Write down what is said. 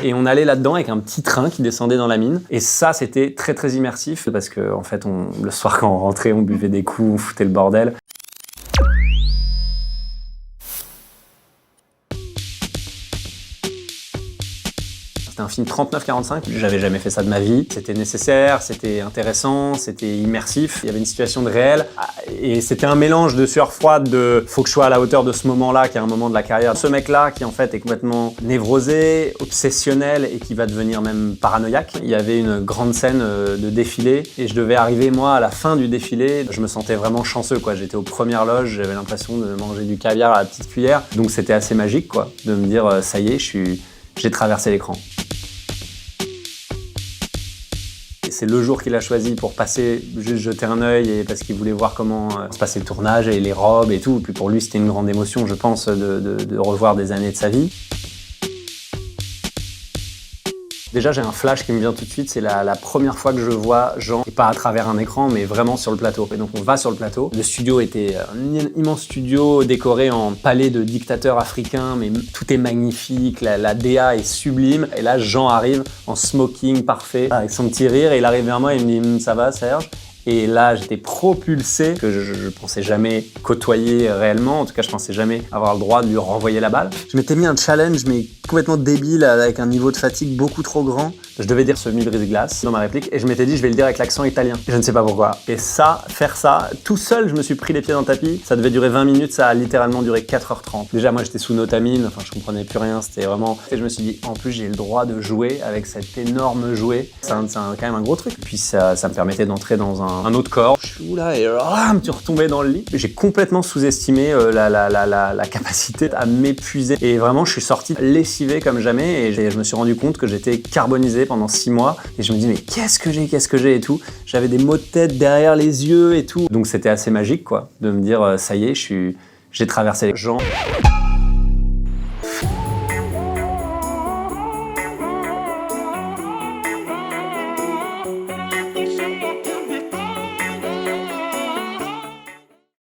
Et on allait là-dedans avec un petit train qui descendait dans la mine. Et ça, c'était très très immersif parce que en fait, le soir quand on rentrait, on buvait des coups, on foutait le bordel. C'était un film 39-45, j'avais jamais fait ça de ma vie. C'était nécessaire, c'était intéressant, c'était immersif. Il y avait une situation de réel et c'était un mélange de sueur froide, de faut que je sois à la hauteur de ce moment-là, qui est un moment de la carrière. Ce mec-là qui en fait est complètement névrosé, obsessionnel et qui va devenir même paranoïaque. Il y avait une grande scène de défilé et je devais arriver moi à la fin du défilé. Je me sentais vraiment chanceux quoi. J'étais aux premières loges, j'avais l'impression de manger du caviar à la petite cuillère. Donc c'était assez magique quoi, de me dire ça y est, j'ai traversé l'écran. C'est le jour qu'il a choisi pour passer, juste jeter un œil et parce qu'il voulait voir comment se passait le tournage et les robes et tout. Et puis pour lui, c'était une grande émotion, je pense, de revoir des années de sa vie. Déjà, j'ai un flash qui me vient tout de suite, c'est la première fois que je vois Jean, et pas à travers un écran, mais vraiment sur le plateau. Et donc on va sur le plateau. Le studio était un immense studio décoré en palais de dictateurs africains, mais tout est magnifique, la DA est sublime. Et là, Jean arrive en smoking parfait, avec son petit rire, et il arrive vers moi et il me dit « ça va Serge ?» Et là, j'étais propulsé, que je pensais jamais côtoyer réellement. En tout cas, je pensais jamais avoir le droit de lui renvoyer la balle. Je m'étais mis un challenge, mais complètement débile, avec un niveau de fatigue beaucoup trop grand. Je devais dire semi-brise-glace dans ma réplique, et je m'étais dit, je vais le dire avec l'accent italien. Je ne sais pas pourquoi. Et ça, faire ça, tout seul, je me suis pris les pieds dans le tapis. Ça devait durer 20 minutes, ça a littéralement duré 4h30. Déjà, moi, j'étais sous notamine, enfin, je comprenais plus rien, c'était vraiment... Et je me suis dit, en plus, j'ai le droit de jouer avec cet énorme jouet. C'est quand même un gros truc. Puis ça me permettait d'entrer dans un autre corps. Je suis là et je suis retombé dans le lit. J'ai complètement sous-estimé la capacité à m'épuiser. Et vraiment, je suis sorti lessivé comme jamais et je me suis rendu compte que j'étais carbonisé pendant 6 mois. Et je me dis, mais qu'est-ce que j'ai et tout. J'avais des maux de tête derrière les yeux et tout. Donc c'était assez magique, quoi, de me dire, ça y est, j'ai traversé les gens.